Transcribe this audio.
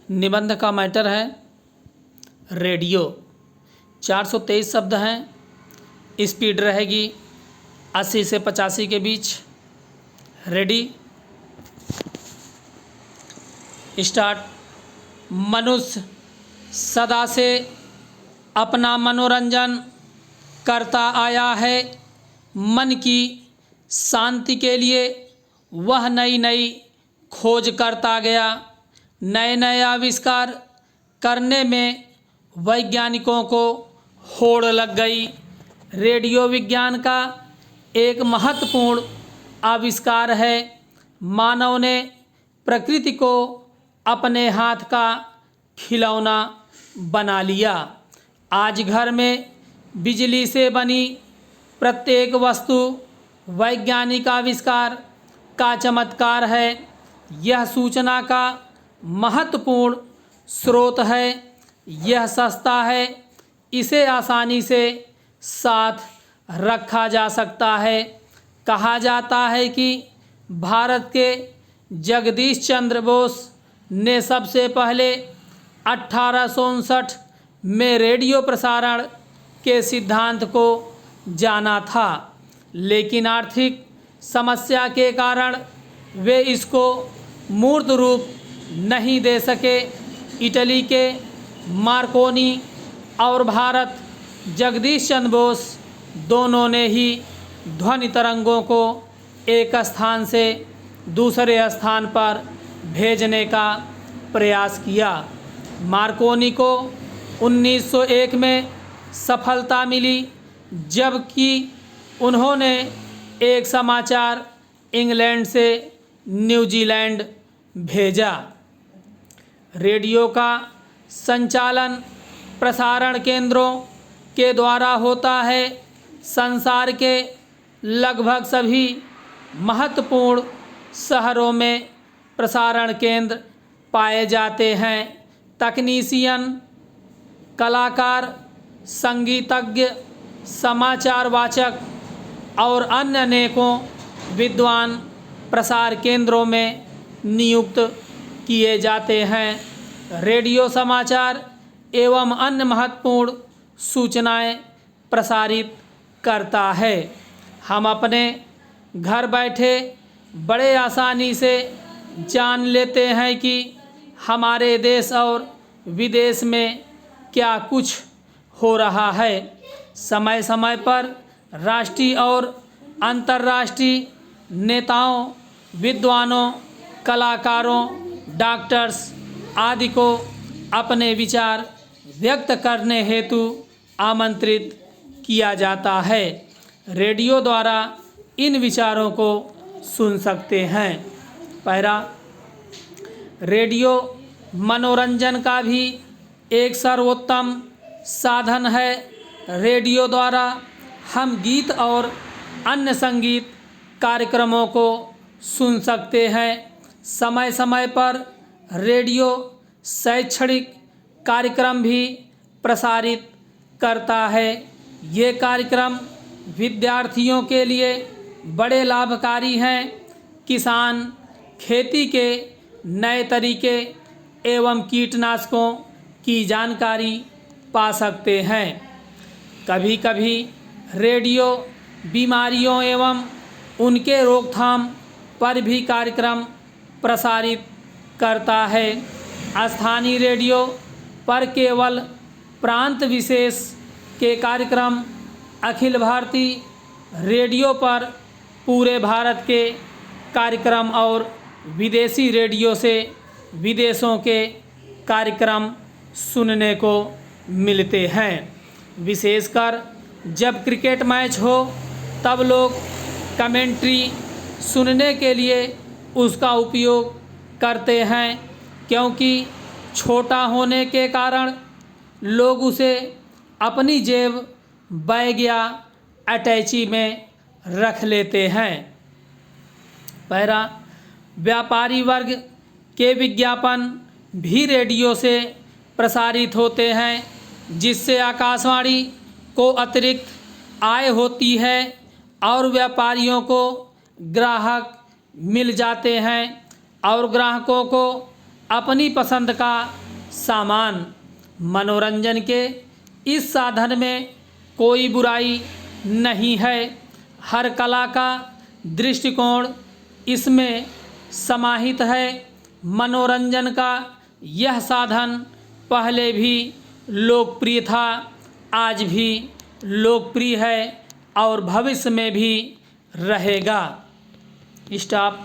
निबंध का मैटर है रेडियो। 423 शब्द हैं। स्पीड रहेगी 80 से 85 के बीच। Ready, start. मनुष्य सदा से अपना मनोरंजन करता आया है। मन की शांति के लिए वह नई नई खोज करता गया। नए नए आविष्कार करने में वैज्ञानिकों को होड़ लग गई। रेडियो विज्ञान का एक महत्वपूर्ण आविष्कार है। मानव ने प्रकृति को अपने हाथ का खिलौना बना लिया। आज घर में बिजली से बनी प्रत्येक वस्तु वैज्ञानिक आविष्कार का चमत्कार है। यह सूचना का महत्वपूर्ण स्रोत है। यह सस्ता है, इसे आसानी से साथ रखा जा सकता है। कहा जाता है कि भारत के जगदीश चंद्र बोस ने सबसे पहले 1859 में रेडियो प्रसारण के सिद्धांत को जाना था, लेकिन आर्थिक समस्या के कारण वे इसको मूर्त रूप नहीं दे सके। इटली के मार्कोनी और भारत जगदीश चंद्र बोस दोनों ने ही ध्वनि तरंगों को एक स्थान से दूसरे स्थान पर भेजने का प्रयास किया। मार्कोनी को 1901 में सफलता मिली, जबकि उन्होंने एक समाचार इंग्लैंड से न्यूजीलैंड भेजा। रेडियो का संचालन प्रसारण केंद्रों के द्वारा होता है। संसार के लगभग सभी महत्वपूर्ण शहरों में प्रसारण केंद्र पाए जाते हैं। तकनीशियन, कलाकार, संगीतज्ञ, समाचार वाचक और अन्य अनेकों विद्वान प्रसार केंद्रों में नियुक्त किए जाते हैं। रेडियो समाचार एवं अन्य महत्वपूर्ण सूचनाएं प्रसारित करता है। हम अपने घर बैठे बड़े आसानी से जान लेते हैं कि हमारे देश और विदेश में क्या कुछ हो रहा है। समय समय पर राष्ट्रीय और अंतर्राष्ट्रीय नेताओं, विद्वानों, कलाकारों, डॉक्टर्स आदि को अपने विचार व्यक्त करने हेतु आमंत्रित किया जाता है। रेडियो द्वारा इन विचारों को सुन सकते हैं। पहला, रेडियो मनोरंजन का भी एक सर्वोत्तम साधन है। रेडियो द्वारा हम गीत और अन्य संगीत कार्यक्रमों को सुन सकते हैं। समय समय पर रेडियो शैक्षणिक कार्यक्रम भी प्रसारित करता है। ये कार्यक्रम विद्यार्थियों के लिए बड़े लाभकारी हैं। किसान खेती के नए तरीके एवं कीटनाशकों की जानकारी पा सकते हैं। कभी कभी रेडियो बीमारियों एवं उनके रोकथाम पर भी कार्यक्रम प्रसारित करता है। स्थानीय रेडियो पर केवल प्रांत विशेष के कार्यक्रम, अखिल भारतीय रेडियो पर पूरे भारत के कार्यक्रम और विदेशी रेडियो से विदेशों के कार्यक्रम सुनने को मिलते हैं। विशेषकर जब क्रिकेट मैच हो तब लोग कमेंट्री सुनने के लिए उसका उपयोग करते हैं, क्योंकि छोटा होने के कारण लोग उसे अपनी जेब, बैग या अटैची में रख लेते हैं। पहला, व्यापारी वर्ग के विज्ञापन भी रेडियो से प्रसारित होते हैं, जिससे आकाशवाणी को अतिरिक्त आय होती है और व्यापारियों को ग्राहक मिल जाते हैं और ग्राहकों को अपनी पसंद का सामान। मनोरंजन के इस साधन में कोई बुराई नहीं है। हर कला का दृष्टिकोण इसमें समाहित है। मनोरंजन का यह साधन पहले भी लोकप्रिय था, आज भी लोकप्रिय है और भविष्य में भी रहेगा। स्टॉप।